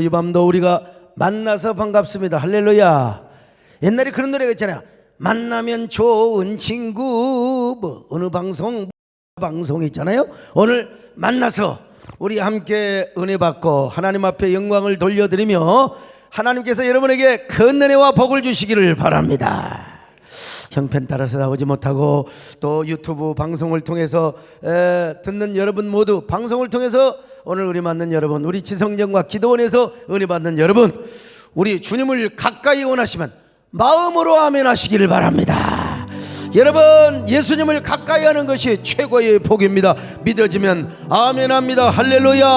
이 밤도 우리가 만나서 반갑습니다. 할렐루야. 옛날에 그런 노래가 있잖아요. 만나면 좋은 친구, 뭐 어느 방송 있잖아요. 오늘 만나서 우리 함께 은혜 받고 하나님 앞에 영광을 돌려드리며 하나님께서 여러분에게 큰 은혜와 복을 주시기를 바랍니다. 형편 따라서 나오지 못하고 또 유튜브 방송을 통해서 듣는 여러분 모두, 방송을 통해서 오늘 우리 만난 여러분, 우리 지성전과 기도원에서 은혜 받는 여러분, 우리 주님을 가까이 원하시면 마음으로 아멘 하시기를 바랍니다. 여러분, 예수님을 가까이 하는 것이 최고의 복입니다. 믿어지면 아멘 합니다. 할렐루야.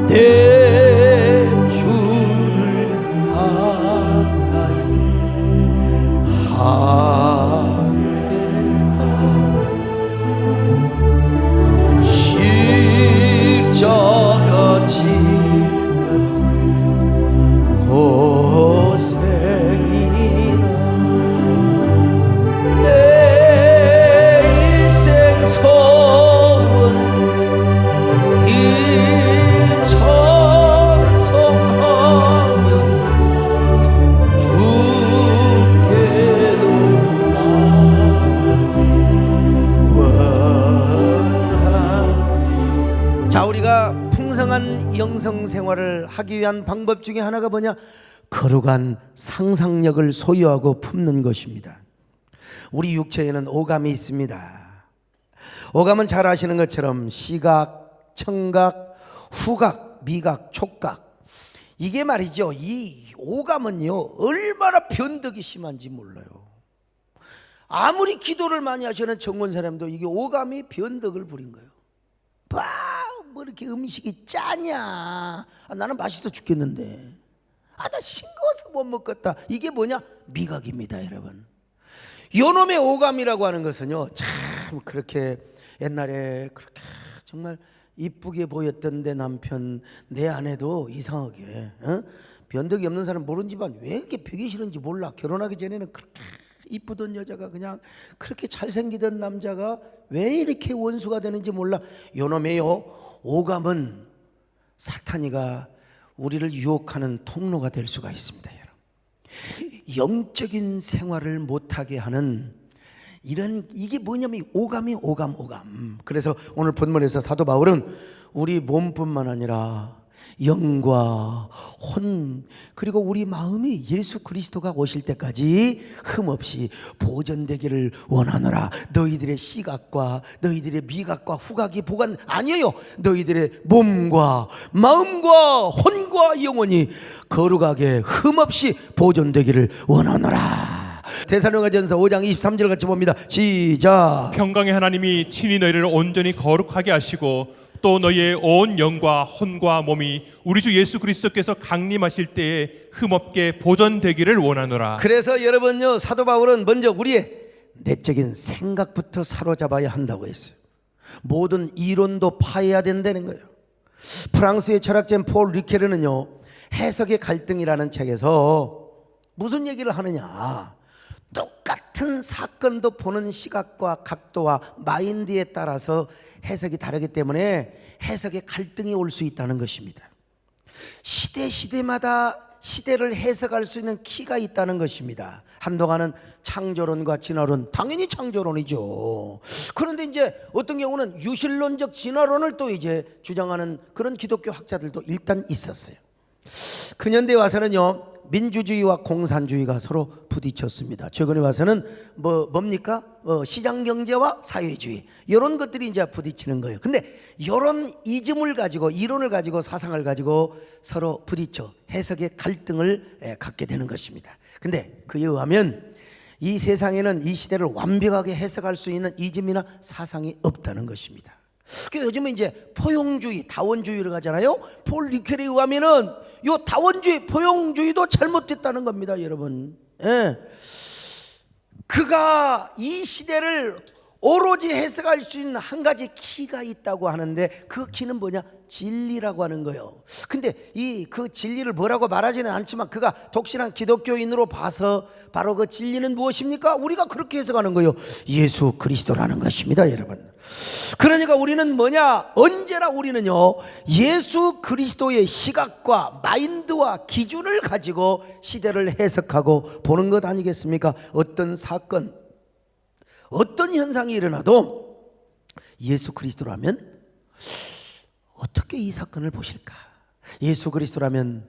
내 주를 가까이 함께하는 십자가 진 같은 고생이나 내 인생 소원을 길 찬송하면서 주께도 원한. 자, 우리가 풍성한 영성 생활을 하기 위한 방법 중에 하나가 뭐냐? 거룩한 상상력을 소유하고 품는 것입니다. 우리 육체에는 오감이 있습니다. 오감은 잘 아시는 것처럼 시각, 청각, 후각, 미각, 촉각, 이게 말이죠, 이 오감은요 얼마나 변덕이 심한지 몰라요. 아무리 기도를 많이 하시는 정원 사람도 이게 오감이 변덕을 부린 거예요. 뭐 이렇게 음식이 짜냐, 나는 맛있어 죽겠는데, 나 싱거워서 못 먹겠다. 이게 뭐냐? 미각입니다. 여러분, 요놈의 오감이라고 하는 것은요, 참 그렇게 옛날에 그렇게 정말 이쁘게 보였던 내 남편, 내 아내도 이상하게 변덕이 없는 사람 모르는 집안 왜 이렇게 벽이 싫은지 몰라. 결혼하기 전에는 그렇게 이쁘던 여자가, 그냥 그렇게 잘생기던 남자가 왜 이렇게 원수가 되는지 몰라. 요놈의요 오감은 사탄이가 우리를 유혹하는 통로가 될 수가 있습니다. 여러분, 영적인 생활을 못하게 하는 이게 뭐냐면 오감이 오감. 그래서 오늘 본문에서 사도 바울은 우리 몸뿐만 아니라 영과 혼, 그리고 우리 마음이 예수 그리스도가 오실 때까지 흠없이 보존되기를 원하노라. 너희들의 시각과 너희들의 미각과 후각이 보관 아니에요. 너희들의 몸과 마음과 혼과 영혼이 거룩하게 흠없이 보존되기를 원하노라. 데살로니가전서 5장 23절 같이 봅니다. 시작. 평강의 하나님이 친히 너희를 온전히 거룩하게 하시고 또 너희의 온 영과 혼과 몸이 우리 주 예수 그리스도께서 강림하실 때에 흠없게 보존되기를 원하노라. 그래서 여러분요, 사도 바울은 먼저 우리의 내적인 생각부터 사로잡아야 한다고 했어요. 모든 이론도 파해야 된다는 거예요. 프랑스의 철학자인 폴 리케르는요, 해석의 갈등이라는 책에서 무슨 얘기를 하느냐, 똑같은 사건도 보는 시각과 각도와 마인드에 따라서 해석이 다르기 때문에 해석의 갈등이 올 수 있다는 것입니다. 시대마다 시대를 해석할 수 있는 키가 있다는 것입니다. 한동안은 창조론과 진화론, 당연히 창조론이죠. 그런데 이제 어떤 경우는 유실론적 진화론을 또 이제 주장하는 그런 기독교 학자들도 일단 있었어요. 근현대에 와서는요, 민주주의와 공산주의가 서로 부딪혔습니다. 최근에 와서는 뭡니까? 시장 경제와 사회주의, 이런 것들이 이제 부딪히는 거예요. 근데 이런 이즘을 가지고, 이론을 가지고, 사상을 가지고 서로 부딪혀 해석의 갈등을 갖게 되는 것입니다. 근데 그에 의하면 이 세상에는 이 시대를 완벽하게 해석할 수 있는 이즘이나 사상이 없다는 것입니다. 요즘은 이제 포용주의, 다원주의를 가잖아요. 폴 리케르에 의하면은 요 다원주의, 포용주의도 잘못됐다는 겁니다, 여러분. 예. 그가 이 시대를 오로지 해석할 수 있는 한 가지 키가 있다고 하는데 그 키는 뭐냐? 진리라고 하는 거예요. 근데 그 진리를 뭐라고 말하지는 않지만 그가 독실한 기독교인으로 봐서 바로 그 진리는 무엇입니까? 우리가 그렇게 해석하는 거예요. 예수 그리스도라는 것입니다, 여러분. 그러니까 우리는 뭐냐? 언제나 우리는요, 예수 그리스도의 시각과 마인드와 기준을 가지고 시대를 해석하고 보는 것 아니겠습니까? 어떤 사건, 어떤 현상이 일어나도 예수 그리스도라면 어떻게 이 사건을 보실까? 예수 그리스도라면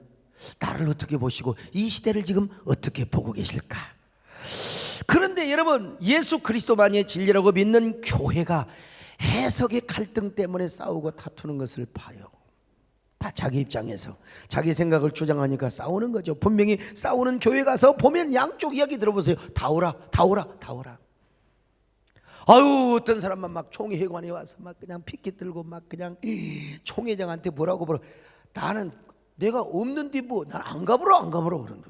나를 어떻게 보시고 이 시대를 지금 어떻게 보고 계실까? 그런데 여러분, 예수 그리스도만이 진리라고 믿는 교회가 해석의 갈등 때문에 싸우고 다투는 것을 봐요. 다 자기 입장에서 자기 생각을 주장하니까 싸우는 거죠. 분명히 싸우는 교회 가서 보면 양쪽 이야기 들어보세요. 다 오라. 아유, 어떤 사람만 막 총회관에 와서 막 그냥 피켓 들고 막 그냥 총회장한테 뭐라고 나는 내가 없는데 뭐 난 안 가보라 그런다.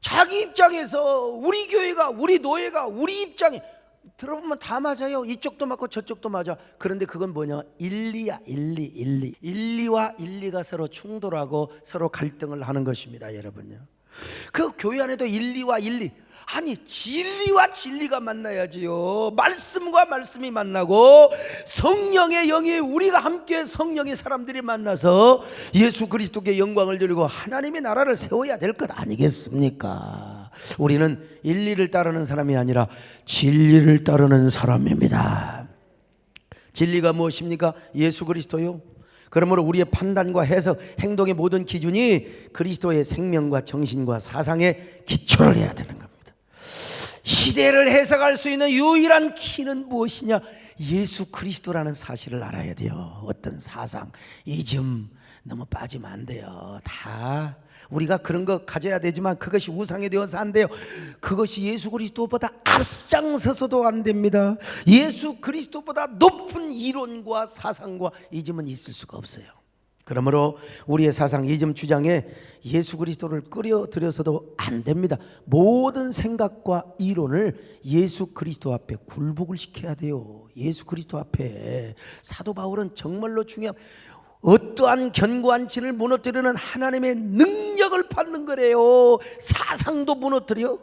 자기 입장에서 우리 교회가, 우리 노예가 우리 입장에 들어보면 다 맞아요. 이쪽도 맞고 저쪽도 맞아. 그런데 그건 뭐냐? 일리야, 일리. 일리와 일리가 서로 충돌하고 서로 갈등을 하는 것입니다, 여러분요. 그 교회 안에도 일리와 일리, 아니 진리와 진리가 만나야지요. 말씀과 말씀이 만나고 성령의 영이, 우리가 함께 성령의 사람들이 만나서 예수 그리스도께 영광을 드리고 하나님의 나라를 세워야 될 것 아니겠습니까? 우리는 일리를 따르는 사람이 아니라 진리를 따르는 사람입니다. 진리가 무엇입니까? 예수 그리스도요. 그러므로 우리의 판단과 해석, 행동의 모든 기준이 그리스도의 생명과 정신과 사상에 기초를 해야 되는 겁니다. 시대를 해석할 수 있는 유일한 키는 무엇이냐? 예수 그리스도라는 사실을 알아야 돼요. 어떤 사상, 이즘 너무 빠지면 안 돼요. 다 우리가 그런 거 가져야 되지만 그것이 우상이 되어서 안 돼요. 그것이 예수 그리스도보다 앞장서서도 안 됩니다. 예수 그리스도보다 높은 이론과 사상과 이즘은 있을 수가 없어요. 그러므로 우리의 사상, 이즘 주장에 예수 그리스도를 끌어들여서도 안 됩니다. 모든 생각과 이론을 예수 그리스도 앞에 굴복을 시켜야 돼요. 예수 그리스도 앞에. 사도 바울은 정말로 중요한, 어떠한 견고한 진을 무너뜨리는 하나님의 능력을 받는 거래요. 사상도 무너뜨려,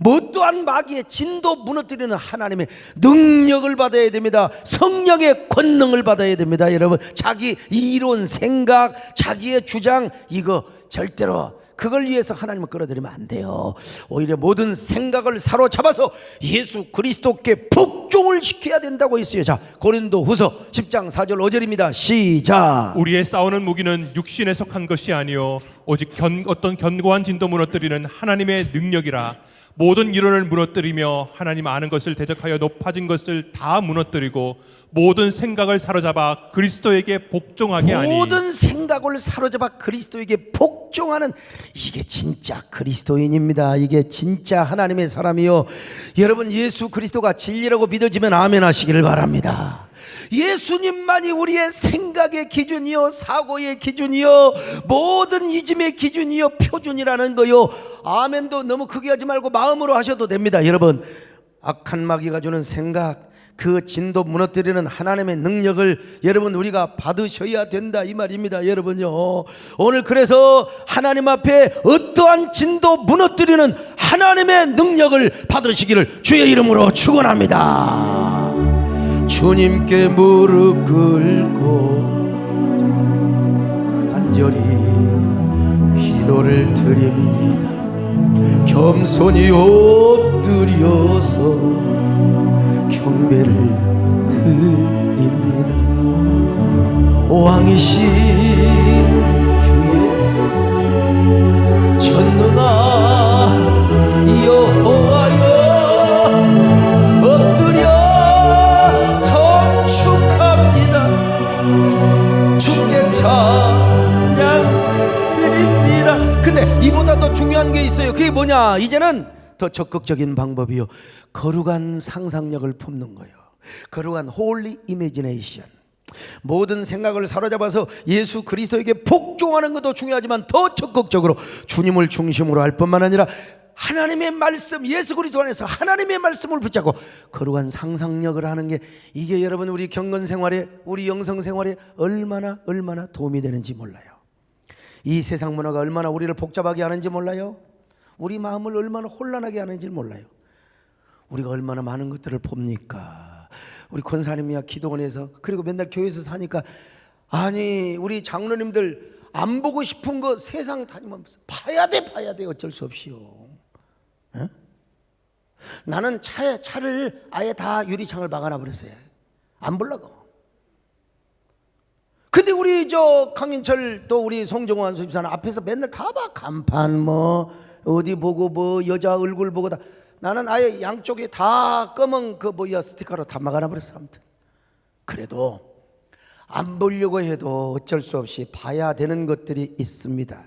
뭐 또한 마귀의 진도 무너뜨리는 하나님의 능력을 받아야 됩니다. 성령의 권능을 받아야 됩니다. 여러분, 자기 이론, 생각, 자기의 주장, 이거 절대로 그걸 위해서 하나님을 끌어들이면 안 돼요. 오히려 모든 생각을 사로잡아서 예수 그리스도께 복종을 시켜야 된다고 했어요. 자, 고린도후서 10장 4절 5절입니다. 시작. 우리의 싸우는 무기는 육신에 속한 것이 아니요 오직 어떤 견고한 진도 무너뜨리는 하나님의 능력이라. 모든 이론을 무너뜨리며 하나님 아는 것을 대적하여 높아진 것을 다 무너뜨리고 모든 생각을 사로잡아 그리스도에게 복종하게 하니. 모든 생각을 사로잡아 그리스도에게 복종하는, 이게 진짜 그리스도인입니다. 이게 진짜 하나님의 사람이요. 여러분, 예수 그리스도가 진리라고 믿어지면 아멘 하시기를 바랍니다. 예수님만이 우리의 생각의 기준이요, 사고의 기준이요, 모든 이즘의 기준이요, 표준이라는 거요. 아멘도 너무 크게 하지 말고 마음으로 하셔도 됩니다. 여러분, 악한 마귀가 주는 생각, 그 진도 무너뜨리는 하나님의 능력을 여러분 우리가 받으셔야 된다, 이 말입니다. 여러분요, 오늘 그래서 하나님 앞에 어떠한 진도 무너뜨리는 하나님의 능력을 받으시기를 주의 이름으로 축원합니다. 주님께 무릎 꿇고 간절히 기도를 드립니다. 겸손히 엎드려서 경배를 드립니다. 왕이신 주 예수, 전능한 여호와여, 엎드려 축합니다. 주께 찬양 드립니다. 근데 이보다 더 중요한 게 있어요. 그게 뭐냐? 이제는 더 적극적인 방법이요, 거룩한 상상력을 품는 거예요. 거룩한 홀리 이미지네이션. 모든 생각을 사로잡아서 예수 그리스도에게 복종하는 것도 중요하지만 더 적극적으로 주님을 중심으로 할 뿐만 아니라 하나님의 말씀, 예수 그리스도 안에서 하나님의 말씀을 붙잡고 거룩한 상상력을 하는 게 이게 여러분 우리 경건 생활에, 우리 영성 생활에 얼마나 도움이 되는지 몰라요. 이 세상 문화가 얼마나 우리를 복잡하게 하는지 몰라요. 우리 마음을 얼마나 혼란하게 하는지 몰라요. 우리가 얼마나 많은 것들을 봅니까? 우리 권사님이야 기도원에서, 그리고 맨날 교회에서 사니까, 아니 우리 장로님들 안 보고 싶은 거 세상 다니면서 봐야 돼 어쩔 수 없이요. 에? 나는 차를 아예 다 유리창을 막아놔 버렸어요. 안 보려고. 근데 우리 저 강인철 또 우리 송정환 수집사는 앞에서 맨날 다 봐. 간판 뭐 어디 보고 뭐 여자 얼굴 보고 다. 나는 아예 양쪽에 다 검은 그 뭐야 스티커로 다 막아놔 버렸어. 아무튼 그래도 안 보려고 해도 어쩔 수 없이 봐야 되는 것들이 있습니다.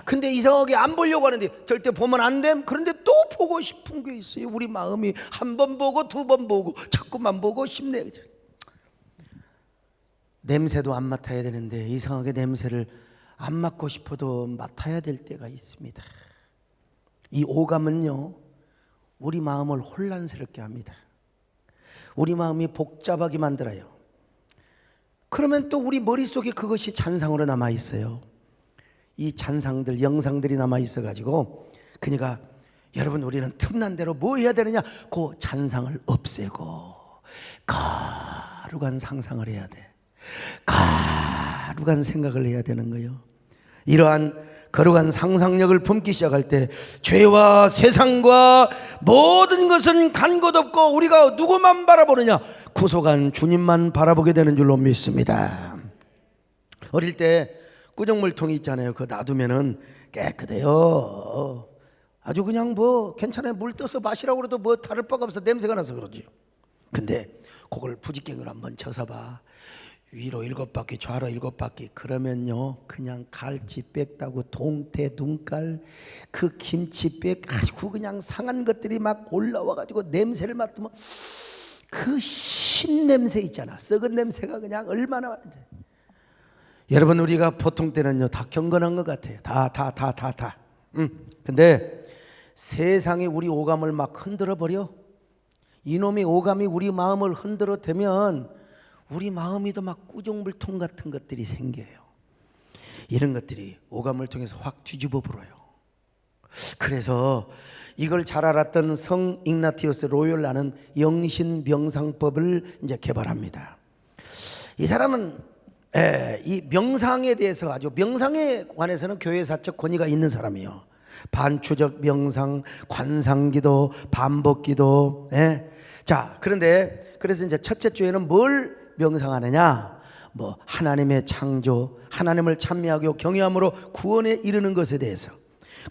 근데 이상하게 안 보려고 하는데 절대 보면 안 됨. 그런데 또 보고 싶은 게 있어요. 우리 마음이 한 번 보고 두 번 보고 자꾸만 보고 싶네. 냄새도 안 맡아야 되는데 이상하게 냄새를 안 맡고 싶어도 맡아야 될 때가 있습니다. 이 오감은요, 우리 마음을 혼란스럽게 합니다. 우리 마음이 복잡하게 만들어요. 그러면 또 우리 머릿속에 그것이 잔상으로 남아 있어요. 이 잔상들, 영상들이 남아 있어 가지고, 그러니까 여러분 우리는 틈난 대로 뭐 해야 되느냐? 그 잔상을 없애고 거룩한 상상을 해야 돼. 거룩한 생각을 해야 되는 거예요. 이러한 거룩한 상상력을 품기 시작할 때 죄와 세상과 모든 것은 간 것 없고 우리가 누구만 바라보느냐? 구속한 주님만 바라보게 되는 줄로 믿습니다. 어릴 때 구정물통이 있잖아요. 그거 놔두면은 깨끗해요. 아주 그냥 뭐 괜찮아요. 물 떠서 마시라고 그래도 뭐 다를 바가 없어. 냄새가 나서 그러지. 근데 그걸 부지깽이로 한번 쳐서 봐. 위로 7바퀴 좌로 7바퀴 그러면요 그냥 갈치 빽다고 동태 눈깔 그 김치 빽 아주 그냥 상한 것들이 막 올라와 가지고 냄새를 맡으면 그 신냄새 있잖아. 썩은 냄새가 그냥 얼마나 많은지. 여러분 우리가 보통 때는요 다 경건한 것 같아요. 다. 근데 세상이 우리 오감을 막 흔들어 버려. 이놈의 오감이 우리 마음을 흔들어 대면 우리 마음이도 막 꾸정물통 같은 것들이 생겨요. 이런 것들이 오감을 통해서 확 뒤집어 버려요. 그래서 이걸 잘 알았던 성 ignatius 로요라는 영신 명상법을 이제 개발합니다. 이 사람은 이 명상에 대해서 아주 명상에 관해서는 교회사적 권위가 있는 사람이에요. 반추적 명상, 관상기도, 반복기도. 자, 그런데 그래서 이제 첫째 주에는 뭘 명상하느냐? 뭐 하나님의 창조, 하나님을 찬미하고 경외함으로 구원에 이르는 것에 대해서,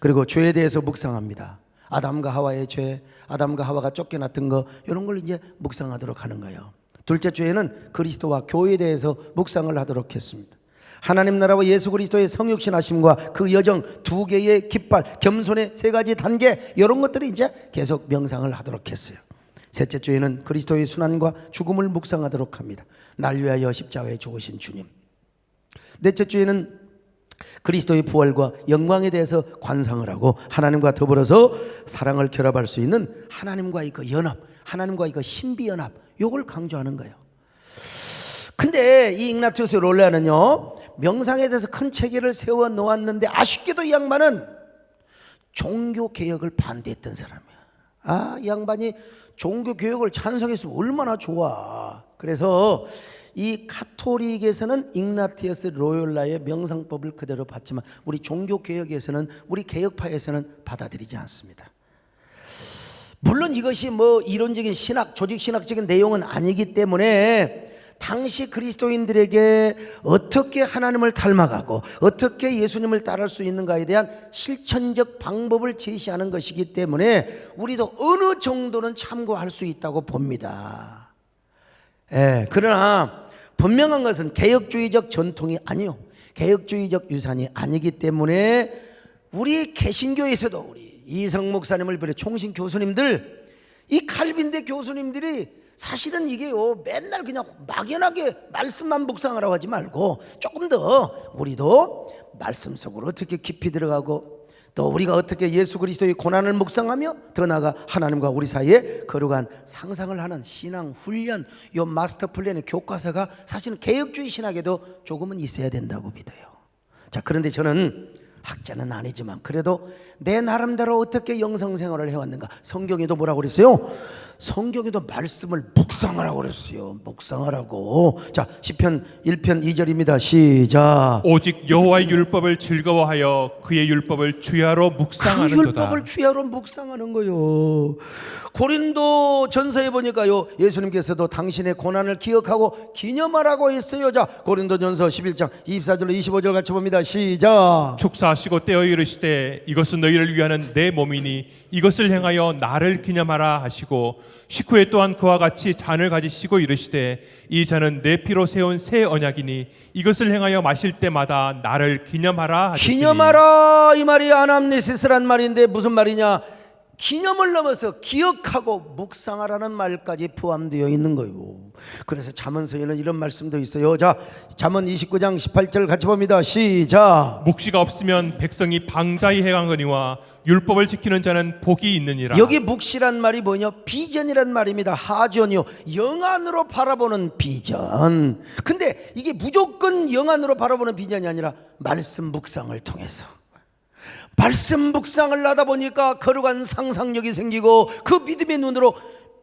그리고 죄에 대해서 묵상합니다. 아담과 하와의 죄, 아담과 하와가 쫓겨났던 거 이런 걸 이제 묵상하도록 하는 거예요. 둘째 주에는 그리스도와 교회에 대해서 묵상을 하도록 했습니다. 하나님 나라와 예수 그리스도의 성육신하심과 그 여정, 두 개의 깃발, 겸손의 세 가지 단계 이런 것들이 이제 계속 명상을 하도록 했어요. 셋째 주에는 그리스도의 순환과 죽음을 묵상하도록 합니다. 날 위하여 십자가에 죽으신 주님. 넷째 주에는 그리스도의 부활과 영광에 대해서 관상을 하고 하나님과 더불어서 사랑을 결합할 수 있는 하나님과의 그 연합, 하나님과의 그 신비연합, 요걸 강조하는 거예요. 근데 이 ignatius 롤레아는요 명상에 대해서 큰 체계를 세워 놓았는데 아쉽게도 이 양반은 종교개혁을 반대했던 사람이야. 이 양반이 종교개혁을 찬성했으면 얼마나 좋아. 그래서 이 카톨릭에서는 ignatius 로요라의 명상법을 그대로 받지만 우리 종교개혁에서는, 우리 개혁파에서는 받아들이지 않습니다. 물론 이것이 뭐 이론적인 신학, 조직신학적인 내용은 아니기 때문에 당시 그리스도인들에게 어떻게 하나님을 닮아가고 어떻게 예수님을 따를 수 있는가에 대한 실천적 방법을 제시하는 것이기 때문에 우리도 어느 정도는 참고할 수 있다고 봅니다. 그러나 분명한 것은 개혁주의적 전통이 아니요, 개혁주의적 유산이 아니기 때문에 우리 개신교에서도 우리 이성 목사님을 비롯해 총신 교수님들, 이 칼빈대 교수님들이 사실은 이게요 맨날 그냥 막연하게 말씀만 묵상하라고 하지 말고 조금 더 우리도 말씀 속으로 어떻게 깊이 들어가고 또 우리가 어떻게 예수 그리스도의 고난을 묵상하며 더 나아가 하나님과 우리 사이에 거룩한 상상을 하는 신앙 훈련, 요 마스터 플랜의 교과서가 사실은 개혁주의 신학에도 조금은 있어야 된다고 믿어요. 자, 그런데 저는 학자는 아니지만 그래도 내 나름대로 어떻게 영성생활을 해왔는가. 성경에도 뭐라고 그랬어요? 성경에도 말씀을 묵상하라고 그랬어요. 묵상하라고. 자, 시편 1편 2절입니다. 시작. 오직 여호와의 율법을 즐거워하여 그의 율법을 주야로 그 묵상하는도다. 율법을 주야로 묵상하는 거요. 고린도 전서에 보니까요, 예수님께서도 당신의 고난을 기억하고 기념하라고 했어요. 자, 고린도 전서 11장 24절로 25절 같이 봅니다. 시작. 축사하시고 떼어 이르시되 이것은 너희를 위하는 내 몸이니 이것을 행하여 나를 기념하라 하시고 식후에 또한 그와 같이 잔을 가지시고 이르시되 이 잔은 내 피로 세운 새 언약이니 이것을 행하여 마실 때마다 나를 기념하라 하셨으니. 기념하라 이 말이 아남네시스란 말인데 무슨 말이냐? 기념을 넘어서 기억하고 묵상하라는 말까지 포함되어 있는 거예요. 그래서 잠언서에는 이런 말씀도 있어요. 자, 잠언 29장 18절 같이 봅니다. 시작. 묵시가 없으면 백성이 방자히 행하거니와 율법을 지키는 자는 복이 있느니라. 여기 묵시란 말이 뭐냐? 비전이란 말입니다. 하전이요, 영안으로 바라보는 비전. 근데 이게 무조건 영안으로 바라보는 비전이 아니라 말씀 묵상을 통해서, 말씀 묵상을 하다 보니까 거룩한 상상력이 생기고 그 믿음의 눈으로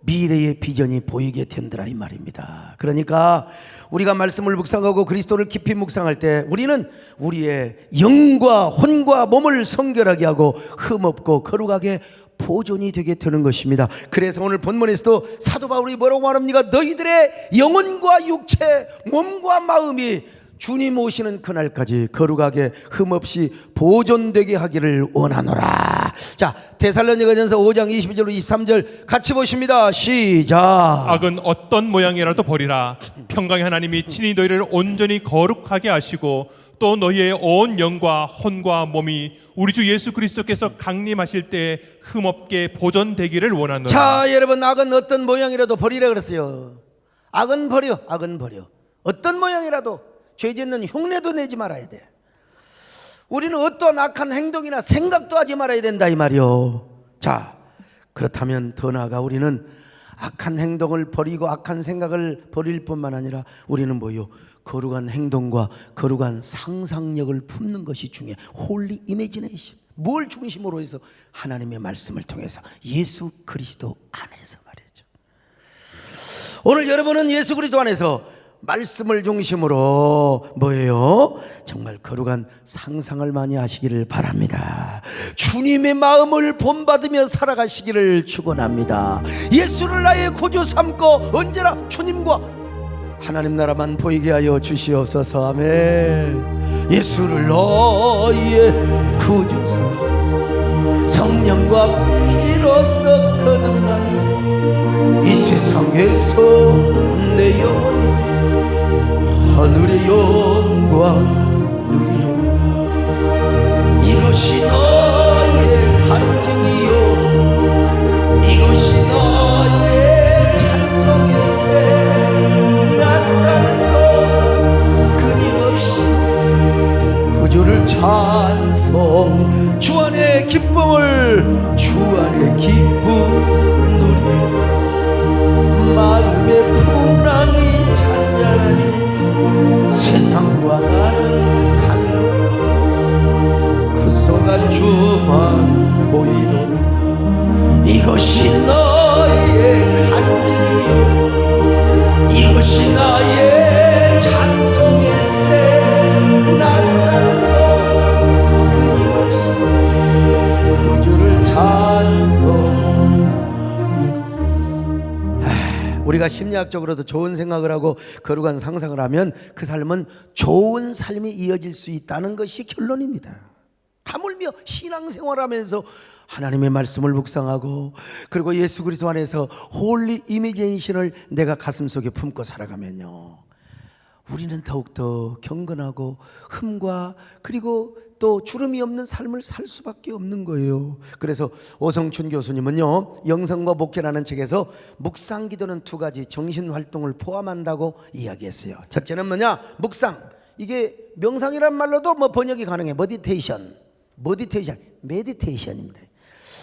미래의 비전이 보이게 된다라 이 말입니다. 그러니까 우리가 말씀을 묵상하고 그리스도를 깊이 묵상할 때 우리는 우리의 영과 혼과 몸을 성결하게 하고 흠없고 거룩하게 보존이 되게 되는 것입니다. 그래서 오늘 본문에서도 사도 바울이 뭐라고 말합니까? 너희들의 영혼과 육체, 몸과 마음이 주님 오시는 그날까지 거룩하게 흠없이 보존되게 하기를 원하노라. 자, 데살로니가전서 5장 22절로 23절 같이 보십니다. 시작. 악은 어떤 모양이라도 버리라. 평강의 하나님이 친히 너희를 온전히 거룩하게 하시고 또 너희의 온 영과 혼과 몸이 우리 주 예수 그리스도께서 강림하실 때 흠없게 보존되기를 원하노라. 자, 여러분, 악은 어떤 모양이라도 버리라 그랬어요. 악은 버려, 악은 버려. 어떤 모양이라도 죄 짓는 흉내도 내지 말아야 돼. 우리는 어떠한 악한 행동이나 생각도 하지 말아야 된다 이 말이요. 자, 그렇다면 더 나아가 우리는 악한 행동을 버리고 악한 생각을 버릴 뿐만 아니라 우리는 뭐요? 거룩한 행동과 거룩한 상상력을 품는 것이 중요해. 홀리 이미지네이션. 뭘 중심으로 해서? 하나님의 말씀을 통해서, 예수 그리스도 안에서 말이죠. 오늘 여러분은 예수 그리스도 안에서 말씀을 중심으로 뭐예요? 정말 거룩한 상상을 많이 하시기를 바랍니다. 주님의 마음을 본받으며 살아가시기를 축원합니다. 예수를 나의 구주 삼고 언제나 주님과 하나님 나라만 보이게 하여 주시옵소서. 아멘. 예수를 너의 구주 삼고 성령과 피로써 거듭나니 이 세상에서 내 영혼이 하늘의 영광 누리노라. 이것이 너의 간증이요, 이것이 너의 찬송일세. 낯사는 것 끊임없이 구주를 찬송, 주 안의 기쁨을, 주 안의 기쁨 누리. 마음의 풍랑이 잔잔하니 세상과 나는 간거라. 그 속아 주만 보이도다. 이것이 너의 간증이요, 이것이 나의 찬송일세. 낯사는 너와 끊임없이 구주를 찬송. 우리가 심리학적으로도 좋은 생각을 하고 거룩한 상상을 하면 그 삶은 좋은 삶이 이어질 수 있다는 것이 결론입니다. 하물며 신앙생활하면서 하나님의 말씀을 묵상하고 그리고 예수 그리스도 안에서 홀리 이미지네이션을 내가 가슴속에 품고 살아가면요, 우리는 더욱더 경건하고 흠과 그리고 또 주름이 없는 삶을 살 수밖에 없는 거예요. 그래서 오성춘 교수님은요, 영성과 목회라는 책에서 묵상기도는 두 가지 정신활동을 포함한다고 이야기했어요. 첫째는 뭐냐? 묵상. 이게 명상이란 말로도 뭐 번역이 가능해. 머디테이션, 메디테이션입니다.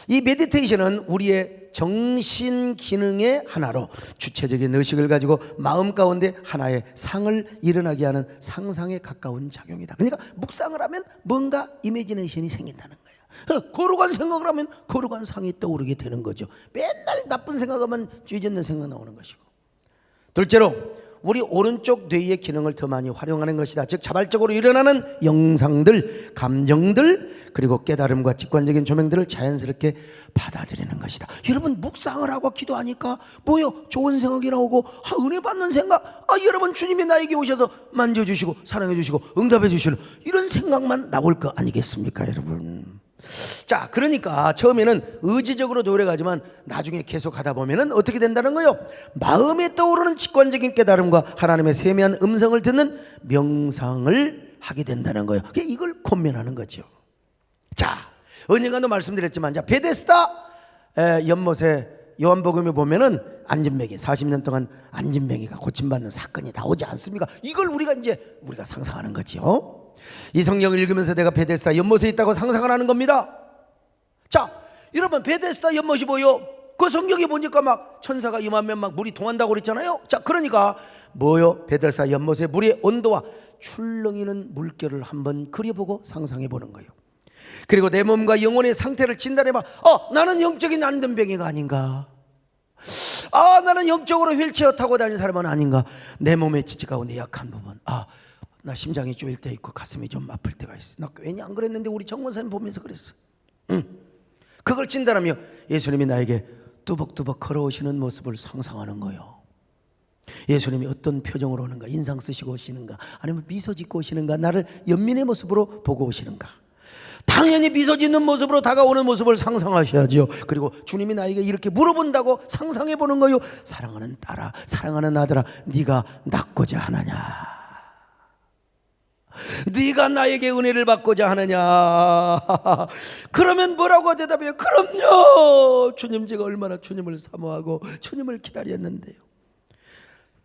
이 메디테이션은 우리의 정신 기능의 하나로 주체적인 의식을 가지고 마음 가운데 하나의 상을 일어나게 하는 상상에 가까운 작용이다. 그러니까 묵상을 하면 뭔가 이미지네이션이 생긴다는 거예요. 거룩한 생각을 하면 거룩한 상이 떠오르게 되는 거죠. 맨날 나쁜 생각하면 쥐짓는 생각 나오는 것이고, 둘째로 우리 오른쪽 뇌의 기능을 더 많이 활용하는 것이다. 즉 자발적으로 일어나는 영상들, 감정들, 그리고 깨달음과 직관적인 조명들을 자연스럽게 받아들이는 것이다. 여러분 묵상을 하고 기도하니까 뭐요? 좋은 생각이 나오고 은혜 받는 생각, 여러분 주님이 나에게 오셔서 만져주시고 사랑해주시고 응답해주시는 이런 생각만 나올 거 아니겠습니까 여러분? 자, 그러니까 처음에는 의지적으로 노력하지만 나중에 계속 하다 보면은 어떻게 된다는 거예요? 마음에 떠오르는 직관적인 깨달음과 하나님의 세미한 음성을 듣는 명상을 하게 된다는 거예요. 이걸 권면하는 거죠. 자, 언젠가도 말씀드렸지만, 자, 베데스다 연못에 요한복음에 보면은 안진뱅이 40년 동안 안진뱅이가 고침받는 사건이 나오지 않습니까? 이걸 우리가 상상하는 거죠. 이 성경을 읽으면서 내가 베데스다 연못에 있다고 상상을 하는 겁니다. 자, 여러분 베데스다 연못이 뭐요? 그 성경에 보니까 막 천사가 임하면 막 물이 동한다고 그랬잖아요. 자, 그러니까 뭐요? 베데스다 연못의 물의 온도와 출렁이는 물결을 한번 그려보고 상상해 보는 거예요. 그리고 내 몸과 영혼의 상태를 진단해봐. 나는 영적인 안전병이가 아닌가? 나는 영적으로 휠체어 타고 다니는 사람은 아닌가? 내 몸의 지체 가운데 약한 부분, 나 심장이 쪼일 때 있고 가슴이 좀 아플 때가 있어. 나 괜히 안 그랬는데 우리 정권사님 보면서 그랬어. 그걸 진단하며 예수님이 나에게 뚜벅뚜벅 걸어오시는 모습을 상상하는 거예요. 예수님이 어떤 표정으로 오는가? 인상 쓰시고 오시는가? 아니면 미소 짓고 오시는가? 나를 연민의 모습으로 보고 오시는가? 당연히 미소 짓는 모습으로 다가오는 모습을 상상하셔야죠. 그리고 주님이 나에게 이렇게 물어본다고 상상해 보는 거예요. 사랑하는 딸아, 사랑하는 아들아, 네가 낫고자 하느냐? 네가 나에게 은혜를 받고자 하느냐? 그러면 뭐라고 대답해요? 그럼요. 주님, 제가 얼마나 주님을 사모하고 주님을 기다렸는데요.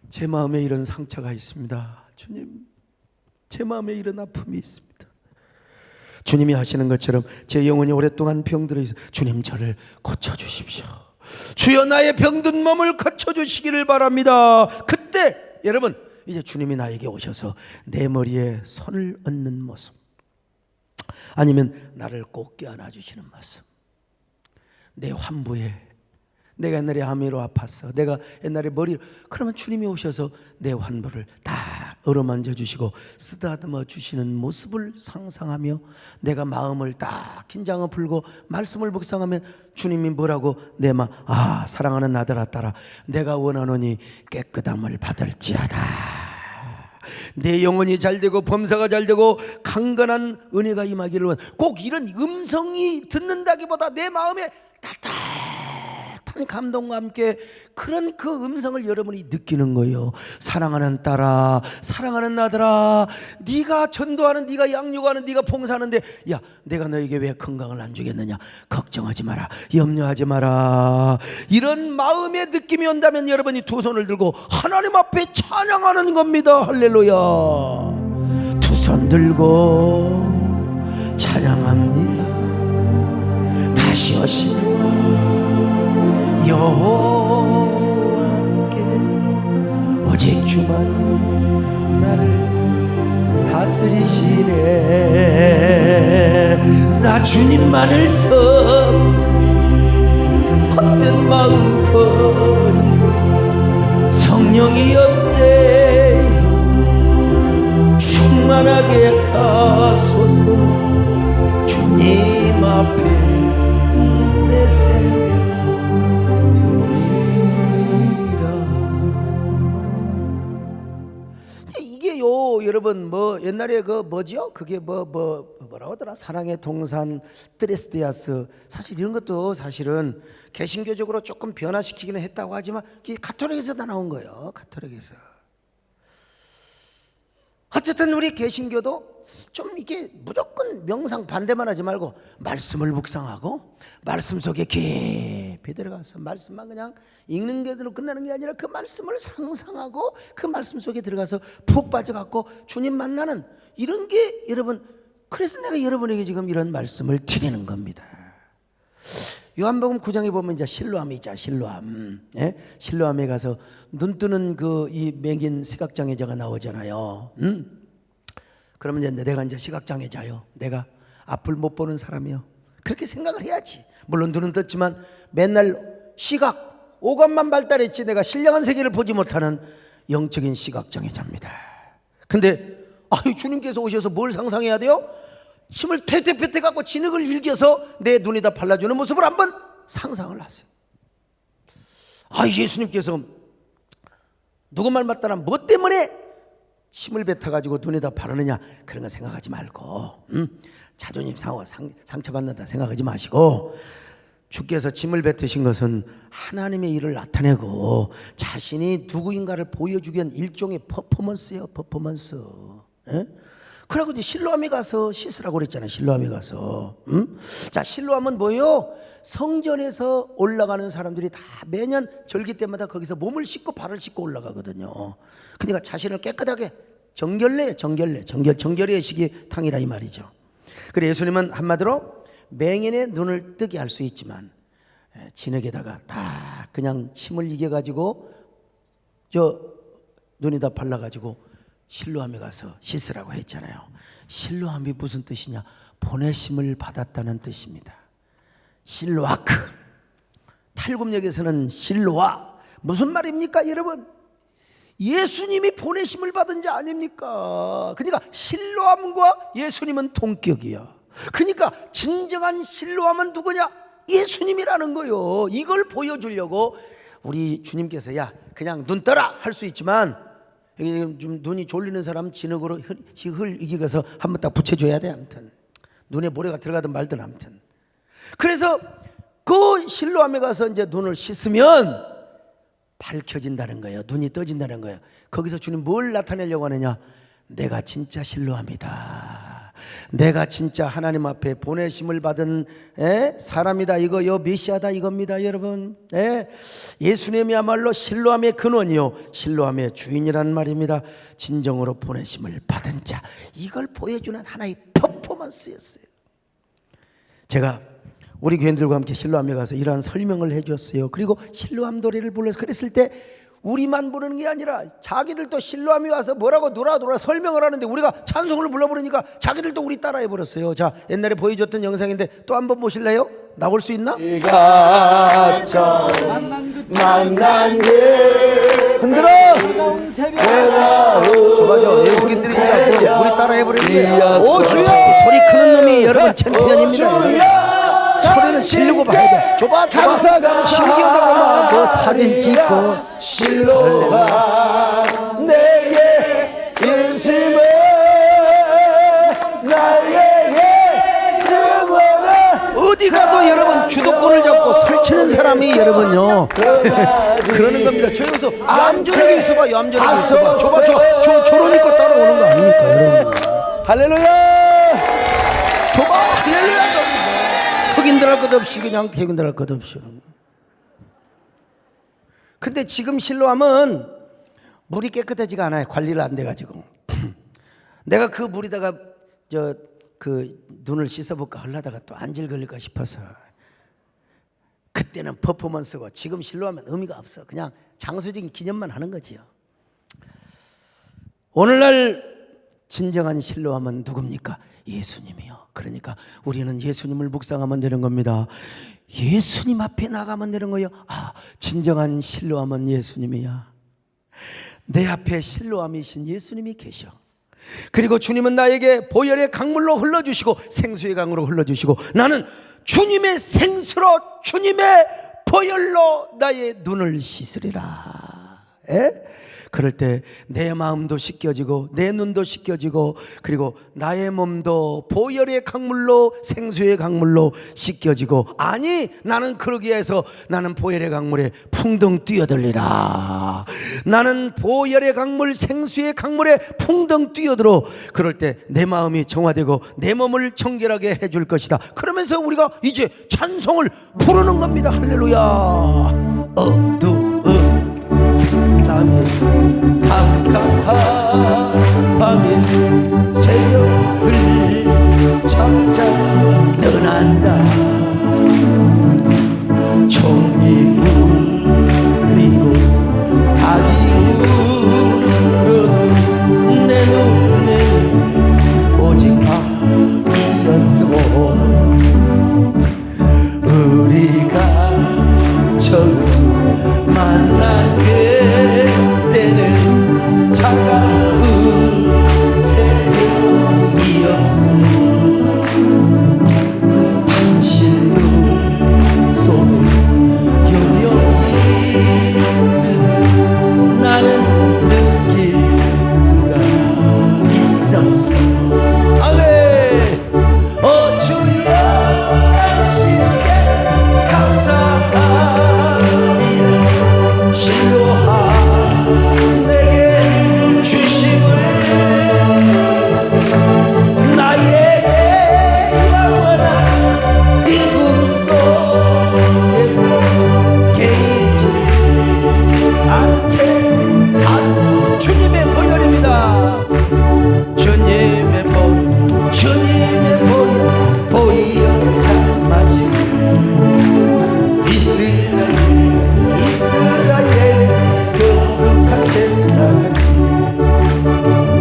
제 마음에 이런 상처가 있습니다. 주님, 제 마음에 이런 아픔이 있습니다. 주님이 하시는 것처럼 제 영혼이 오랫동안 병들어 있어. 주님, 저를 고쳐주십시오. 주여, 나의 병든 몸을 고쳐주시기를 바랍니다. 그때 여러분, 이제 주님이 나에게 오셔서 내 머리에 손을 얹는 모습, 아니면 나를 꼭 껴안아 주시는 모습, 내 환부에, 내가 옛날에 암으로 아팠어, 내가 옛날에 그러면 주님이 오셔서 내 환부를 다 어루만져 주시고 쓰다듬어 주시는 모습을 상상하며 내가 마음을 딱 긴장을 풀고 말씀을 묵상하면 주님이 뭐라고? 내 마음, 사랑하는 아들아 딸아, 내가 원하노니 깨끗함을 받을지어다. 내 영혼이 잘되고 범사가 잘되고 강건한 은혜가 임하기를 원. 꼭 이런 음성이 듣는다기보다 내 마음에 따뜻한 감동과 함께 그런 그 음성을 여러분이 느끼는 거예요. 사랑하는 딸아, 사랑하는 아들아, 네가 전도하는, 네가 양육하는, 네가 봉사하는데, 야, 내가 너에게 왜 건강을 안 주겠느냐? 걱정하지 마라, 염려하지 마라. 이런 마음의 느낌이 온다면 여러분이 두 손을 들고 하나님 앞에 찬양하는 겁니다. 할렐루야. 두 손 들고 찬양합니다. 다시 오시는 여호와께 오직 주만 나를 다스리시네. 나 주님만을 헛된 마음 버리고 성령이었네 충만하게 하소서. 주님 앞에 내 생명 여러분, 옛날에 뭐죠? 그게 뭐라고 하더라? 사랑의 동산 트레스데아스. 사실 이런 것도 사실은 개신교적으로 조금 변화시키기는 했다고 하지만 이게 가톨릭에서 다 나온 거예요. 가톨릭에서. 어쨌든 우리 개신교도 좀 이게 무조건 명상 반대만 하지 말고 말씀을 묵상하고 말씀 속에 깊이 들어가서 말씀만 그냥 읽는 게로 끝나는 게 아니라 그 말씀을 상상하고 그 말씀 속에 들어가서 푹 빠져갖고 주님 만나는 이런 게 여러분 그래서 내가 여러분에게 지금 이런 말씀을 드리는 겁니다. 요한복음 9장에 보면 이제 실로암이자 실로암, 예? 실로암에 가서 눈 뜨는 그 이 맹인 시각장애자가 나오잖아요. 그러면 이제 내가 이제 시각장애자요. 내가 앞을 못 보는 사람이요. 그렇게 생각을 해야지. 물론 눈은 떴지만 맨날 시각, 오감만 발달했지 내가 신령한 세계를 보지 못하는 영적인 시각장애자입니다. 근데 주님께서 오셔서 뭘 상상해야 돼요? 힘을 퇴퇴퇴퇴 갖고 진흙을 일겨서 내 눈에다 발라주는 모습을 한번 상상을 하세요. 예수님께서 누구 말 맞다나 뭐 때문에 힘을 뱉어가지고 눈에다 바르느냐, 그런 거 생각하지 말고, 자존심 상처받는다 생각하지 마시고, 주께서 침을 뱉으신 것은 하나님의 일을 나타내고 자신이 누구인가를 보여주기 위한 일종의 퍼포먼스예요. 퍼포먼스. 예? 그러고 이제 실로암에 가서 씻으라고 그랬잖아요. 실로암에 가서. 자, 실로암은 뭐예요? 성전에서 올라가는 사람들이 다 매년 절기 때마다 거기서 몸을 씻고 발을 씻고 올라가거든요. 그러니까 자신을 깨끗하게 정결의 시기탕이라 이 말이죠. 그래서 예수님은 한마디로 맹인의 눈을 뜨게 할 수 있지만 진흙에다가 다 그냥 침을 이겨가지고 저 눈에다 발라가지고 실로암에 가서 씻으라고 했잖아요. 실로암이 무슨 뜻이냐? 보내심을 받았다는 뜻입니다. 실로아크, 탈굽역에서는 실로아, 무슨 말입니까 여러분? 예수님이 보내심을 받은 자 아닙니까? 그러니까 실로암과 예수님은 동격이야. 그러니까 진정한 실로암은 누구냐? 예수님이라는 거요. 이걸 보여주려고 우리 주님께서 그냥 눈 떠라 할 수 있지만 좀 눈이 졸리는 사람 진흙으로 흙 이겨서 한번 딱 붙여줘야 돼. 아무튼 눈에 모래가 들어가든 말든 아무튼. 그래서 그 실로암에 가서 이제 눈을 씻으면 밝혀진다는 거예요. 눈이 떠진다는 거예요. 거기서 주님 뭘 나타내려고 하느냐? 내가 진짜 실로암이다. 내가 진짜 하나님 앞에 보내심을 받은 사람이다. 이거요, 메시아다 이겁니다 여러분. 예수님이야말로 실로암의 근원이요, 실로암의 주인이란 말입니다. 진정으로 보내심을 받은 자, 이걸 보여주는 하나의 퍼포먼스였어요. 제가 우리 교인들과 함께 실로암에 가서 이러한 설명을 해줬어요. 그리고 실로암 노래를 불러서 그랬을 때 우리만 부르는 게 아니라 자기들도 실로암에 와서 뭐라고 누라 설명을 하는데 우리가 찬송을 불러부르니까 자기들도 우리 따라해 버렸어요. 자, 옛날에 보여줬던 영상인데 또 한번 보실래요? 나올 수 있나? 네가 처음 만난 길 흔들어! 저봐줘, 외국인들이 그냥 우리 따라해 버리는데 자꾸 소리 크는 놈이 여러분 챔피언입니다. 소리는 지르고 봐야 돼. 줘봐. 신기하다고 뭐 사진 찍고 실로가 내게 인심을 나에게 영원한 어디 가도 여러분 주도권을 잡고 설치는 사람이 여러분요 그러는 겁니다. 저기서 얌전하게 있어봐. 줘봐. 저러니까 따라오는 거 아닙니까 여러분? 할렐루야. 줘봐. 할렐루야. 흑인들 할 것 없이 그냥 태국인들 할 것 없이. 근데 지금 실로암은 물이 깨끗하지가 않아요. 관리를 안 돼가지고. 내가 그 물에다가 그 눈을 씻어볼까 하려다가 또 안질 걸릴까 싶어서. 그때는 퍼포먼스고 지금 실로암은 의미가 없어. 그냥 장소적인 기념만 하는 거지요. 오늘날 진정한 실로암은 누굽니까? 예수님이요. 그러니까 우리는 예수님을 묵상하면 되는 겁니다. 예수님 앞에 나가면 되는 거예요. 진정한 실로암은 예수님이야. 내 앞에 실로암이신 예수님이 계셔. 그리고 주님은 나에게 보혈의 강물로 흘러주시고 생수의 강으로 흘러주시고 나는 주님의 생수로 주님의 보혈로 나의 눈을 씻으리라. 그럴 때 내 마음도 씻겨지고 내 눈도 씻겨지고 그리고 나의 몸도 보혈의 강물로 생수의 강물로 씻겨지고, 아니 나는 그러기 위해서 나는 보혈의 강물에 풍덩 뛰어들리라. 나는 보혈의 강물 생수의 강물에 풍덩 뛰어들어. 그럴 때 내 마음이 정화되고 내 몸을 청결하게 해줄 것이다. 그러면서 우리가 이제 찬송을 부르는 겁니다. 할렐루야. 어두운 밤에 캄캄한 밤에 새벽을 찾아 떠난다. 종이 울리고 닭이 울어도 내 눈에는 오직 밤이었어. 우리가 처음 만난 그때는 차가운 새벽이었어. 당신 눈 속에 요령이 있음 나는 느낄 수가 있었어. 아멘. 주여 당신께 감사합니다. 실로하 내게 주심을 나에게 영원한 이 꿈속에서 개의치 않게 하소. 주님의 보혈입니다. 주님의 보혈, 주님의 보혈, 보혈 참마시세. 이스라엘 거룩한 제사같이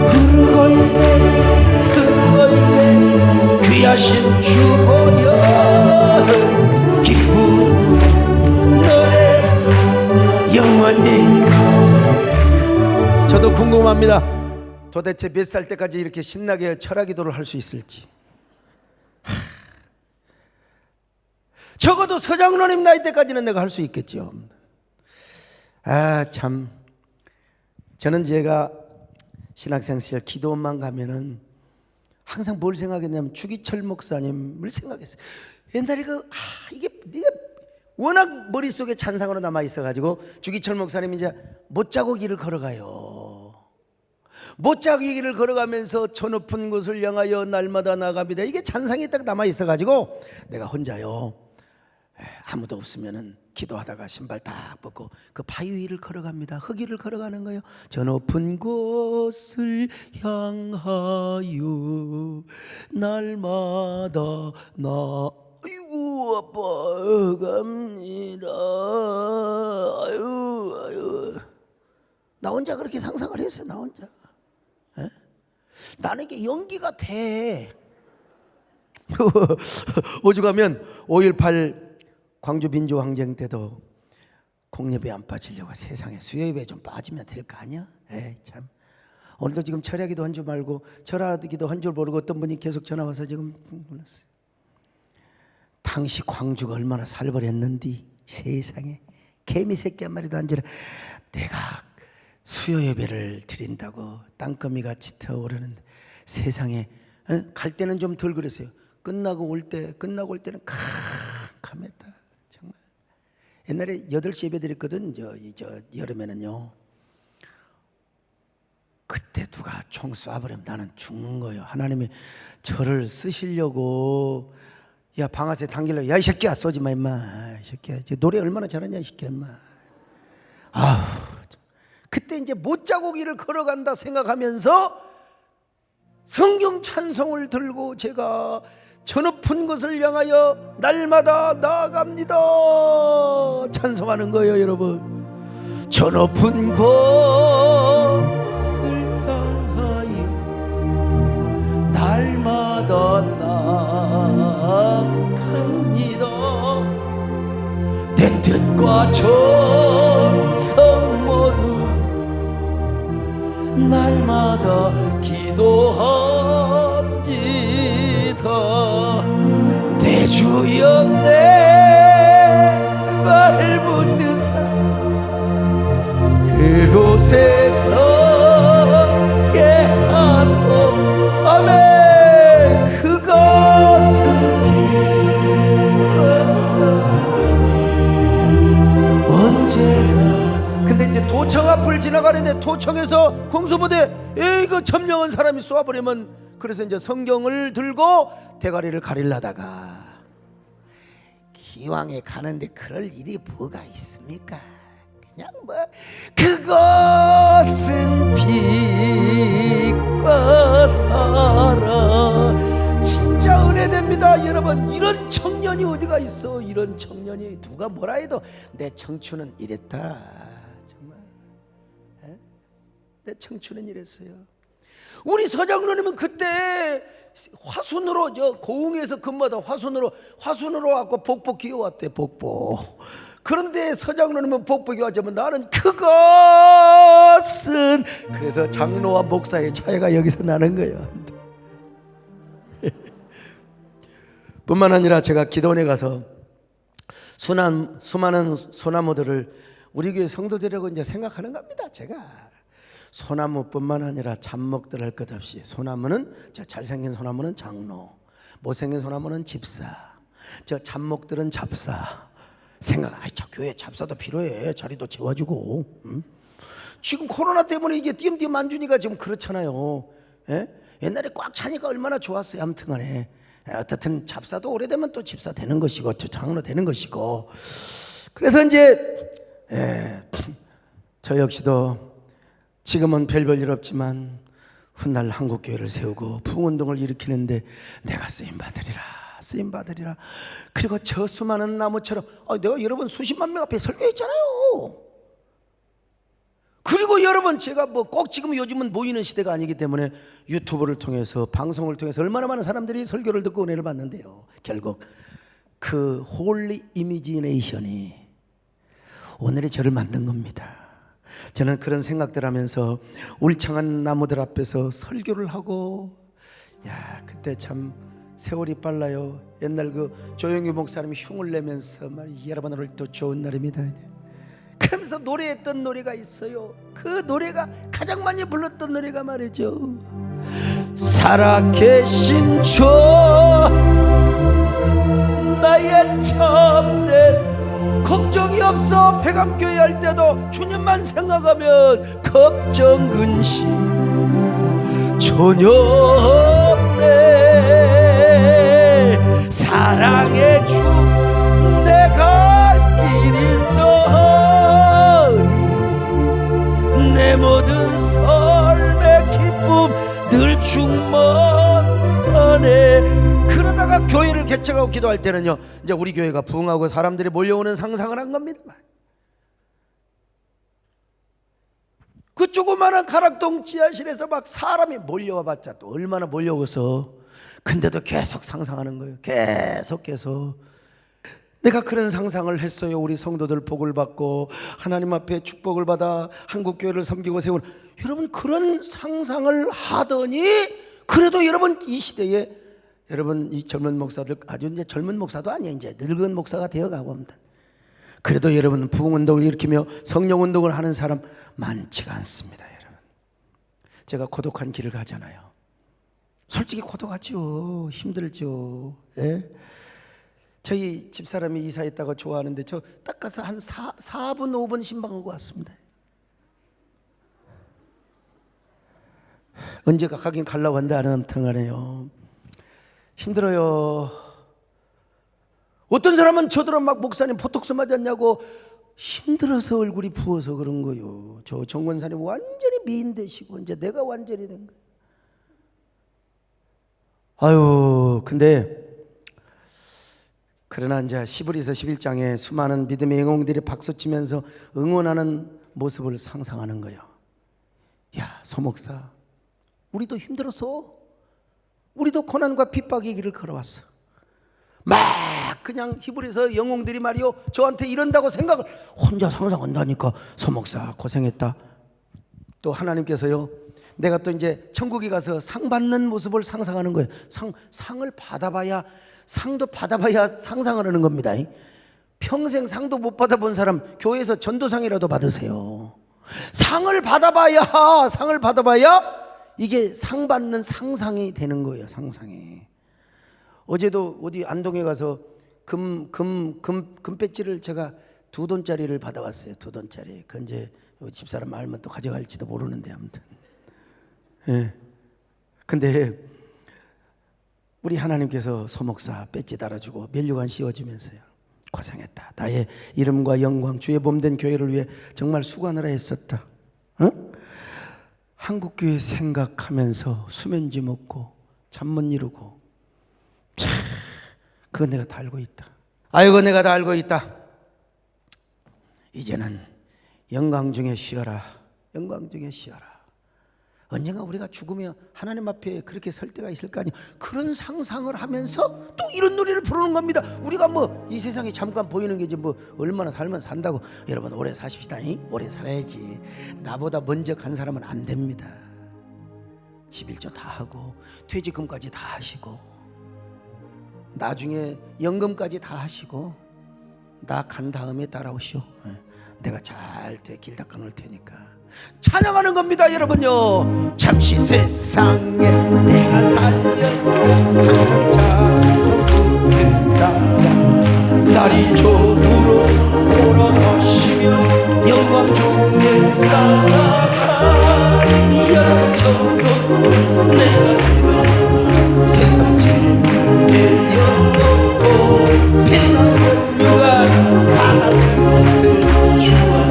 흐르고 있네 귀하신 주 보혈 기쁘면서 노래 영원히. 저도 궁금합니다. 도대체 몇 살 때까지 이렇게 신나게 철야기도를 할 수 있을지. 적어도 서장로님 나이 때까지는 내가 할 수 있겠죠. 참, 저는 제가 신학생 시절 기도원만 가면은 항상 뭘 생각했냐면 주기철 목사님을 생각했어요. 옛날에 이게 워낙 머릿속에 찬상으로 남아 있어가지고 주기철 목사님이 이제 못 자고 길을 걸어가요. 못 자고 길을 걸어가면서 저 높은 곳을 향하여 날마다 나갑니다. 이게 찬상이 딱 남아 있어가지고 내가 혼자요, 아무도 없으면은 기도하다가 신발 딱 벗고 그 바위 위를 걸어갑니다. 흙 위를 걸어가는 거예요. 저 높은 곳을 향하여 날마다 아이고 아빠 갑니다. 아유 나 혼자 그렇게 상상을 했어요. 나 혼자. 나는 이게 연기가 돼. 오죽하면 5.18 광주 민주항쟁 때도 공예배 안 빠지려고 세상에 수요예배 좀 빠지면 될 거 아니야? 에이 참. 오늘도 지금 철야기도 한 줄 말고 철야기도 한 줄 모르고 어떤 분이 계속 전화 와서 지금 불렀어요. 당시 광주가 얼마나 살벌했는디 세상에 개미 새끼 한 마리도 안 지라. 내가 수요예배를 드린다고 땅거미같이 타오르는 세상에 갈 때는 좀 덜 그랬어요. 끝나고 올 때는 캄캄했다. 정말. 옛날에 8시 예배 드렸거든. 저 여름에는요. 그때 누가 총 쏴버리면 나는 죽는 거예요. 하나님이 저를 쓰시려고 야 방아쇠 당기려고 야 이 새끼야 쏘지 마 임마. 이 새끼야 노래 얼마나 잘하냐 이 새끼야 임마. 아우 그때 이제 못 자고 길을 걸어간다 생각하면서 성경 찬송을 들고 제가 저 높은 곳을 향하여 날마다 나아갑니다 찬송하는 거예요. 여러분 저 높은 곳을 향하여 날마다 나아갑니다. 내 뜻과 정성 모두 날마다 기도합니다. 내 주여 내 말 붙드사 그곳에 서게 하소. 아멘. 그것은 언제나. 근데 이제 도청 앞을 지나가는데 도청에서 공수부대 이거 점령한 사람이 쏘아버리면 그래서 이제 성경을 들고 대가리를 가리려다가 기왕에 가는데 그럴 일이 뭐가 있습니까? 그냥 그냥 뭐 그것은 빛과 사랑. 진짜 은혜됩니다 여러분. 이런 청년이 어디가 있어. 이런 청년이 누가 뭐라 해도 내 청춘은 이랬다. 정말 내 청춘은 이랬어요. 우리 서장로님은 그때 화순으로 저 고흥에서 근무하다 화순으로 왔고 복복 기어왔대. 복복. 그런데 서장로님은 복복이 왔지만 나는 그것은, 그래서 장로와 목사의 차이가 여기서 나는 거예요. 뿐만 아니라 제가 기도원에 가서 수많은 소나무들을 우리 교회 성도들이라고 이제 생각하는 겁니다. 제가 소나무뿐만 아니라 잡목들 할 것 없이, 소나무는 저 잘생긴 소나무는 장로, 못생긴 소나무는 집사, 저 잡목들은 잡사. 저 교회 잡사도 필요해. 자리도 채워주고. 지금 코로나 때문에 이게 띄엄띄엄 안 주니까 지금 그렇잖아요. 예? 옛날에 꽉 차니까 얼마나 좋았어요. 아무튼 간에 어떻든 잡사도 오래되면 또 집사 되는 것이고 저 장로 되는 것이고. 그래서 이제 저 역시도 지금은 별볼일 없지만 훗날 한국교회를 세우고 부흥운동을 일으키는데 내가 쓰임받으리라. 그리고 저 수많은 나무처럼 내가 여러분 수십만 명 앞에 설교했잖아요. 그리고 여러분 제가 뭐 꼭 지금 요즘은 모이는 시대가 아니기 때문에 유튜브를 통해서 방송을 통해서 얼마나 많은 사람들이 설교를 듣고 은혜를 받는데요. 결국 그 홀리 이미지네이션이 오늘의 저를 만든 겁니다. 저는 그런 생각들 하면서 울창한 나무들 앞에서 설교를 하고, 그때 참 세월이 빨라요. 옛날 그 조영규 목사님이 흉을 내면서 여러분 오늘 또 좋은 날입니다 그러면서 노래했던 노래가 있어요. 그 노래가 가장 많이 불렀던 노래가 말이죠. 살아계신 주 나의 참된 걱정이 없어. 폐감교회 할 때도 주님만 생각하면 걱정 근심 전혀 없네. 사랑의 주 내 갈 길이 너희 내 모든 삶의 기쁨 늘 충만하네. 그러다가 교회를 개척하고 기도할 때는요, 이제 우리 교회가 부흥하고 사람들이 몰려오는 상상을 한 겁니다. 그 조그마한 가락동 지하실에서 막 사람이 몰려와봤자 또 얼마나 몰려오서, 근데도 계속 상상하는 거예요. 계속 내가 그런 상상을 했어요. 우리 성도들 복을 받고 하나님 앞에 축복을 받아 한국교회를 섬기고 세우는, 여러분 그런 상상을 하더니, 그래도 여러분 이 시대에 여러분 이 젊은 목사들, 아주 이제 젊은 목사도 아니에요. 이제 늙은 목사가 되어가고 합니다. 그래도 여러분 부흥운동을 일으키며 성령운동을 하는 사람 많지가 않습니다. 여러분 제가 고독한 길을 가잖아요. 솔직히 고독하죠. 힘들죠. 예? 저희 집사람이 이사했다고 좋아하는데 저 딱 가서 한 4분 5분 신방하고 왔습니다. 언제가 가긴 가려고 한데 안 함통하네요. 힘들어요. 어떤 사람은 저들은 막 목사님 보톡스 맞았냐고 힘들어서 얼굴이 부어서 그런 거요. 저 정권사님 완전히 미인 되시고 이제 내가 완전히 된 거예요. 아유, 근데 그러나 이제 시브리서 11장에 수많은 믿음의 영웅들이 박수치면서 응원하는 모습을 상상하는 거예요. 야, 소목사, 우리도 힘들었어. 우리도 고난과 핍박의 길을 걸어왔어. 막 그냥 히브리서 영웅들이 말이요, 저한테 이런다고 생각을 혼자 상상한다니까. 소목사 고생했다. 또 하나님께서요, 내가 또 이제 천국에 가서 상 받는 모습을 상상하는 거예요. 상을 받아봐야, 상도 받아봐야 상상을 하는 겁니다. 평생 상도 못 받아본 사람 교회에서 전도상이라도 받으세요. 상을 받아봐야 이게 상 받는 상상이 되는 거예요. 상상이. 어제도 어디 안동에 가서 금 배지를 제가 2돈짜리를 받아왔어요. 2돈짜리. 그 이제 집사람 알면 또 가져갈지도 모르는데 아무튼. 예. 근데 우리 하나님께서 소목사 배지 달아주고 면류관 씌워주면서요, 고생했다. 나의 이름과 영광, 주의 몸된 교회를 위해 정말 수고하느라 했었다. 응? 한국교회 생각하면서 수면지 먹고 잠 못 이루고, 참, 그건 내가 다 알고 있다. 아이고, 내가 다 알고 있다. 이제는 영광 중에 쉬어라. 영광 중에 쉬어라. 언젠가 우리가 죽으면 하나님 앞에 그렇게 설 때가 있을 거 아니에요. 그런 상상을 하면서 또 이런 노래를 부르는 겁니다. 우리가 뭐 이 세상에 잠깐 보이는 게지 뭐 얼마나 살면 산다고. 여러분, 오래 사십시다. 오래 살아야지. 나보다 먼저 간 사람은 안 됩니다. 11조 다 하고 퇴직금까지 다 하시고 나중에 연금까지 다 하시고 나 간 다음에 따라오시오. 내가 잘 길 닦아 놓을 테니까. 찬양하는 겁니다, 여러분요. 잠시 세상에 내가 살면서 항상 찬송부른다. 날이 저물어 돌아가시면 영광 중에 나아가리. 여름처럼 내가 들어 세상 질문 내려놓고 피난 연료가 가나스 것을 주와.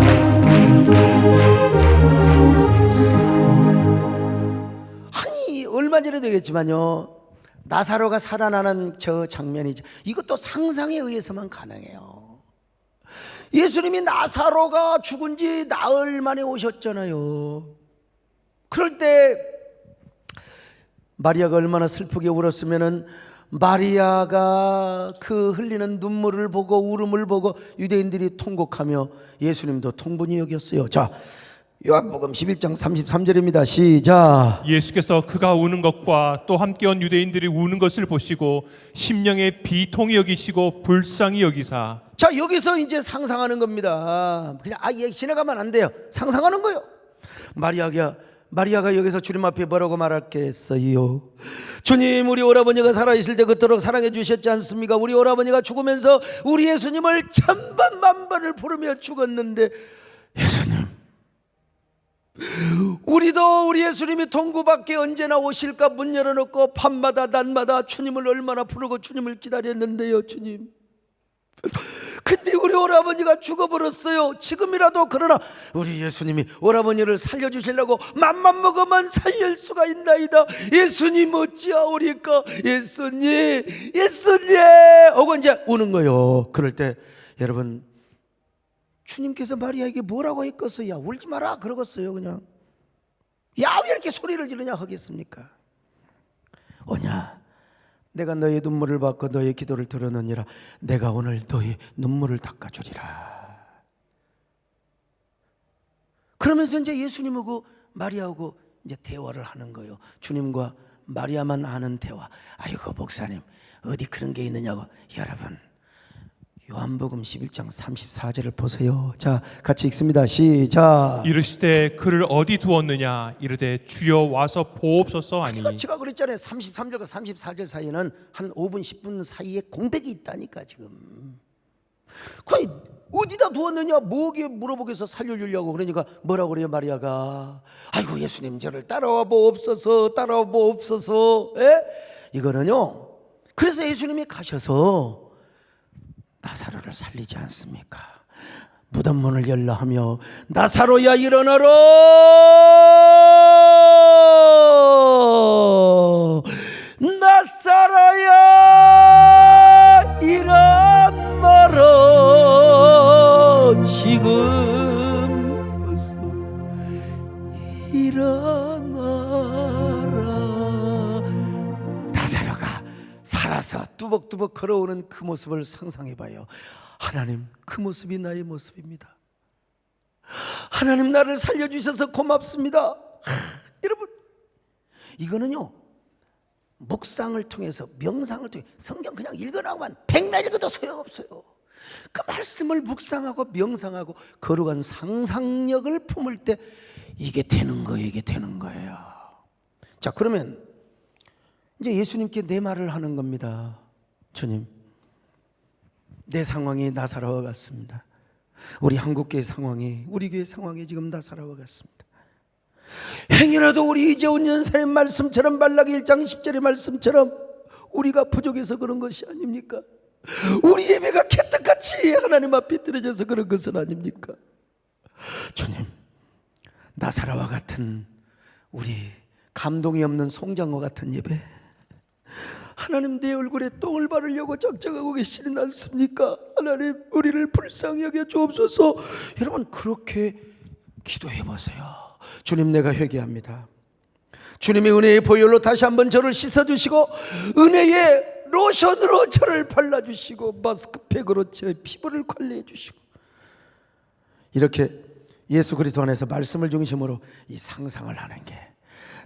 얼마 전에 되겠지만요, 나사로가 살아나는 저 장면이죠. 이것도 상상에 의해서만 가능해요. 예수님이 나사로가 죽은 지 나흘 만에 오셨잖아요. 그럴 때 마리아가 얼마나 슬프게 울었으면은, 마리아가 그 흘리는 눈물을 보고 울음을 보고 유대인들이 통곡하며 예수님도 통분히 여겼어요. 자, 요한복음 11장 33절입니다. 시작. 예수께서 그가 우는 것과 또 함께 온 유대인들이 우는 것을 보시고 심령에 비통히 여기시고 불쌍히 여기사. 자, 여기서 이제 상상하는 겁니다. 그냥 지나가면 안 돼요. 상상하는 거예요. 마리아가 여기서 주님 앞에 뭐라고 말할겠어요? 주님, 우리 오라버니가 살아있을 때 그토록 사랑해 주셨지 않습니까? 우리 오라버니가 죽으면서 우리 예수님을 천번 만번을 부르며 죽었는데, 예수님, 우리도 우리 예수님이 동구 밖에 언제나 오실까 문 열어놓고 밤마다 낮마다 주님을 얼마나 부르고 주님을 기다렸는데요, 주님. 근데 우리 오라버니가 죽어버렸어요. 지금이라도 그러나 우리 예수님이 오라버니를 살려주시려고 맘만 먹으면 살릴 수가 있나이다. 예수님 어찌하오리까? 예수님 하고 이제 우는 거예요. 그럴 때 여러분, 주님께서 마리아에게 뭐라고 했겠어요? 야, 울지 마라 그러겠어요. 그냥 야, 왜 이렇게 소리를 지르냐 하겠습니까? 오냐, 내가 너의 눈물을 받고 너의 기도를 들었느니라. 내가 오늘 너의 눈물을 닦아주리라. 그러면서 이제 예수님하고 마리아하고 이제 대화를 하는 거예요. 주님과 마리아만 아는 대화. 아이고, 목사님 어디 그런 게 있느냐고. 여러분, 요한복음 11장 34절을 보세요. 자, 같이 읽습니다. 시작. 이르시되 그를 어디 두었느냐 이르되 주여 와서 보옵소서 하니. 제가 그랬잖아요. 33절과 34절 사이에는 한 5분 10분 사이에 공백이 있다니까. 지금 거의 어디다 두었느냐 뭐게 물어보겠어. 살려주려고. 그러니까 뭐라고 그래요? 마리아가 아이고, 예수님 저를 따라와 보옵소서. 이거는요, 그래서 예수님이 가셔서 나사로를 살리지 않습니까? 무덤 문을 열라 하며 나사로야 일어나라, 나사로야 일어나라, 지금 어서 일어나라. 나사로가 살아서 뚜벅뚜벅 걸어오는 그 모습을 상상해봐요. 하나님, 그 모습이 나의 모습입니다. 하나님, 나를 살려주셔서 고맙습니다. 여러분, 이거는요, 묵상을 통해서, 명상을 통해, 성경 그냥 읽어나오면 백날 읽어도 소용없어요. 그 말씀을 묵상하고 명상하고 거룩한 상상력을 품을 때 이게 되는 거예요. 자, 그러면 이제 예수님께 내 말을 하는 겁니다. 주님, 내 상황이 나사로와 같습니다. 우리 한국교회 상황이, 우리 교회 상황이 지금 나사로와 같습니다. 행여라도 우리 이재훈 연사의 말씀처럼, 말라기 1장 10절의 말씀처럼 우리가 부족해서 그런 것이 아닙니까? 우리 예배가 개떡같이 하나님 앞에 드려져서 그런 것은 아닙니까? 주님, 나사로와 같은 우리 감동이 없는 송장과 같은 예배, 하나님 내 얼굴에 똥을 바르려고 작정하고 계시는 않습니까? 하나님 우리를 불쌍히 여겨 주옵소서. 여러분 그렇게 기도해 보세요. 주님, 내가 회개합니다. 주님의 은혜의 보혈로 다시 한번 저를 씻어주시고 은혜의 로션으로 저를 발라주시고 마스크팩으로 제 피부를 관리해 주시고, 이렇게 예수 그리스도 안에서 말씀을 중심으로 이 상상을 하는 게,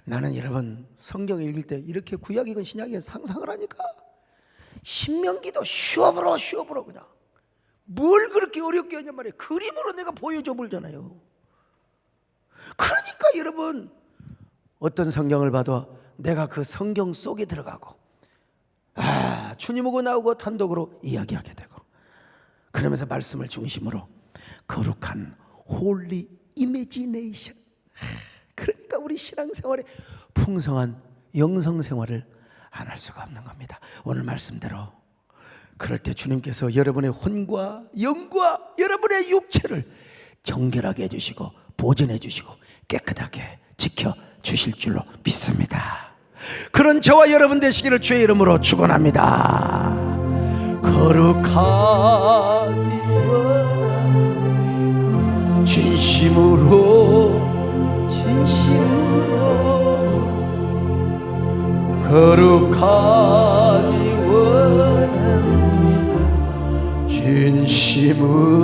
나는 여러분 성경 읽을 때 이렇게 구약이건 신약이건 상상을 하니까 신명기도 쉬어보러 그냥 뭘 그렇게 어렵게 하냔 말이에요. 그림으로 내가 보여줘 볼잖아요. 그러니까 여러분 어떤 성경을 봐도 내가 그 성경 속에 들어가고 주님하고 나오고 단독으로 이야기하게 되고, 그러면서 말씀을 중심으로 거룩한 홀리 이미지네이션, 그러니까 우리 신앙생활에 풍성한 영성생활을 안 할 수가 없는 겁니다. 오늘 말씀대로 그럴 때 주님께서 여러분의 혼과 영과 여러분의 육체를 정결하게 해주시고 보존해 주시고 깨끗하게 지켜주실 줄로 믿습니다. 그런 저와 여러분 되시기를 주의 이름으로 축원합니다. 거룩하기 원하는 진심으로 거룩하기 원합니다. 진심으로